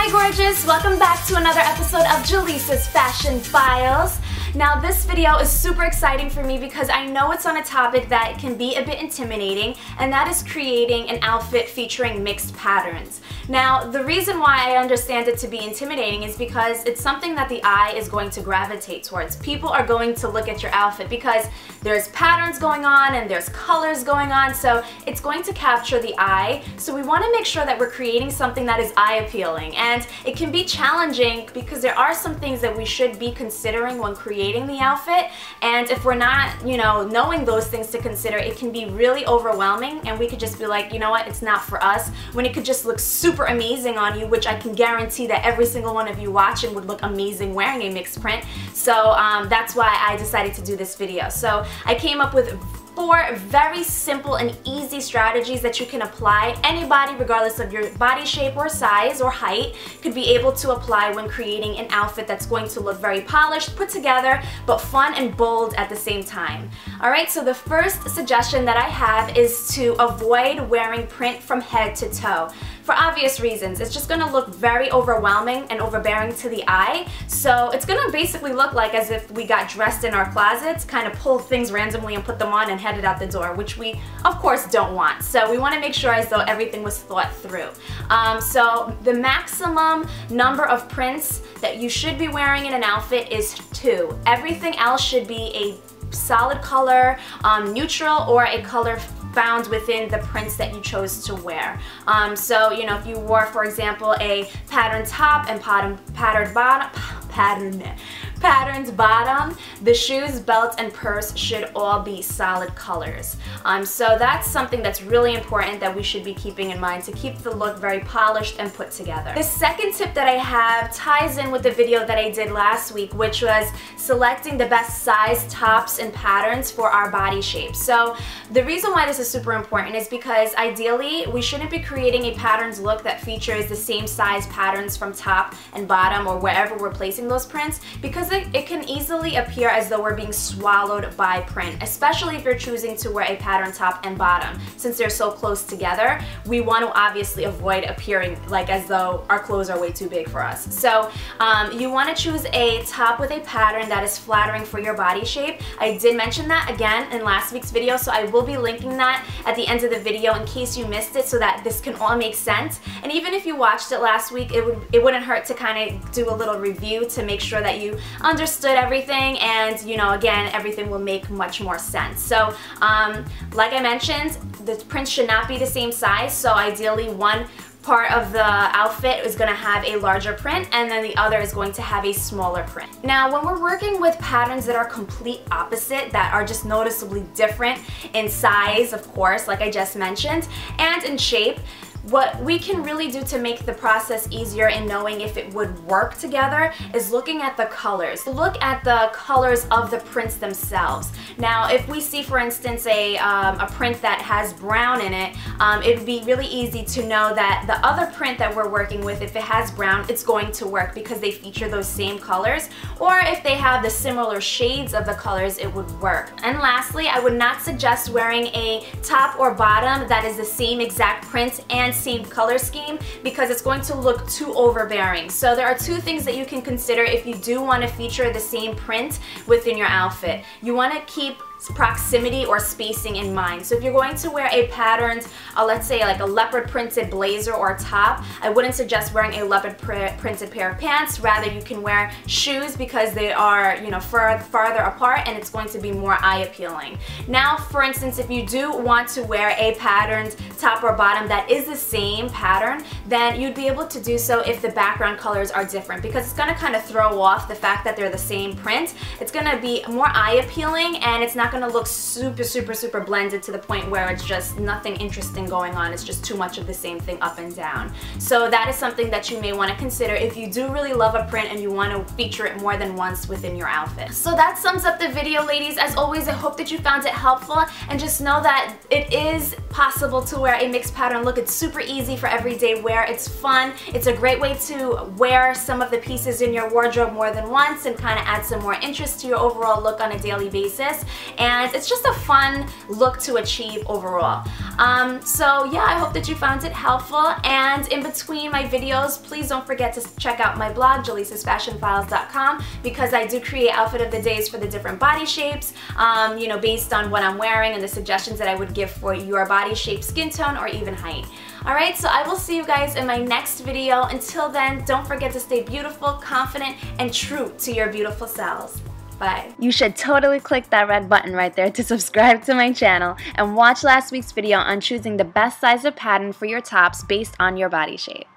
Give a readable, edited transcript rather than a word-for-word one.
Hi gorgeous, welcome back to another episode of Jalisa's Fashion Files. Now this video is super exciting for me because I know it's on a topic that can be a bit intimidating, and that is creating an outfit featuring mixed patterns. Now the reason why I understand it to be intimidating is because it's something that the eye is going to gravitate towards. People are going to look at your outfit because there's patterns going on and there's colors going on, so it's going to capture the eye. So we want to make sure that we're creating something that is eye appealing, and it can be challenging because there are some things that we should be considering when creating the outfit, and if we're not, knowing those things to consider, it can be really overwhelming and we could just be like, you know what, it's not for us, when it could just look super amazing on you, which I can guarantee that every single one of you watching would look amazing wearing a mixed print. So that's why I decided to do this video. So I came up with 4 very simple and easy strategies that you can apply. Anybody, regardless of your body shape or size or height, could be able to apply when creating an outfit that's going to look very polished, put together, but fun and bold at the same time. Alright, so the first suggestion that I have is to avoid wearing print from head to toe. For obvious reasons, it's just going to look very overwhelming and overbearing to the eye. So it's going to basically look like as if we got dressed in our closets, kind of pull things randomly and put them on and headed out the door, which we of course don't want. So we want to make sure as though everything was thought through. So the maximum number of prints that you should be wearing in an outfit is 2. Everything else should be a solid color, neutral, or a color found within the prints that you chose to wear. So, if you wore, for example, a patterned top and patterned bottom, the shoes, belt, and purse should all be solid colors. So that's something that's really important that we should be keeping in mind to keep the look very polished and put together. The second tip that I have ties in with the video that I did last week, which was selecting the best size tops and patterns for our body shape. So the reason why this is super important is because ideally we shouldn't be creating a patterns look that features the same size patterns from top and bottom or wherever we're placing those prints, because it can easily appear as though we're being swallowed by print, especially if you're choosing to wear a pattern top and bottom. Since they're so close together, we want to obviously avoid appearing like as though our clothes are way too big for us. So you want to choose a top with a pattern that is flattering for your body shape. I did mention that again in last week's video, so I will be linking that at the end of the video in case you missed it, so that this can all make sense. And even if you watched it last week, it wouldn't hurt to kind of do a little review to make sure that you understood everything, and again, everything will make much more sense. So like I mentioned, the prints should not be the same size, so ideally one part of the outfit is going to have a larger print and then the other is going to have a smaller print. Now when we're working with patterns that are complete opposite, that are just noticeably different in size, of course, like I just mentioned, and in shape, what we can really do to make the process easier in knowing if it would work together is looking at the colors. Look at the colors of the prints themselves. Now if we see, for instance, a print that has brown in it, it would be really easy to know that the other print that we're working with, if it has brown, it's going to work because they feature those same colors, or if they have the similar shades of the colors, it would work. And lastly, I would not suggest wearing a top or bottom that is the same exact print and same color scheme, because it's going to look too overbearing. So there are 2 things that you can consider if you do want to feature the same print within your outfit. You want to keep proximity or spacing in mind. So if you're going to wear a patterned, let's say like a leopard printed blazer or top, I wouldn't suggest wearing a leopard printed pair of pants. Rather, you can wear shoes because they are, farther apart, and it's going to be more eye appealing. Now, for instance, if you do want to wear a patterned top or bottom that is the same pattern, then you'd be able to do so if the background colors are different, because it's going to kind of throw off the fact that they're the same print. It's going to be more eye appealing, and it's not going to look super blended to the point where it's just nothing interesting going on. It's just too much of the same thing up and down. So that is something that you may want to consider if you do really love a print and you want to feature it more than once within your outfit. So that sums up the video, ladies. As always, I hope that you found it helpful, and just know that it is possible to wear wear a mixed pattern look. It's super easy for everyday wear. It's fun. It's a great way to wear some of the pieces in your wardrobe more than once and kind of add some more interest to your overall look on a daily basis. And it's just a fun look to achieve overall. So yeah, I hope that you found it helpful. And in between my videos, please don't forget to check out my blog, jalisasfashionfiles.com, because I do create outfit of the days for the different body shapes, you know, based on what I'm wearing and the suggestions that I would give for your body shape, skin tone, or even height. Alright, so I will see you guys in my next video. Until then, don't forget to stay beautiful, confident, and true to your beautiful selves. Bye. You should totally click that red button right there to subscribe to my channel and watch last week's video on choosing the best size of pattern for your tops based on your body shape.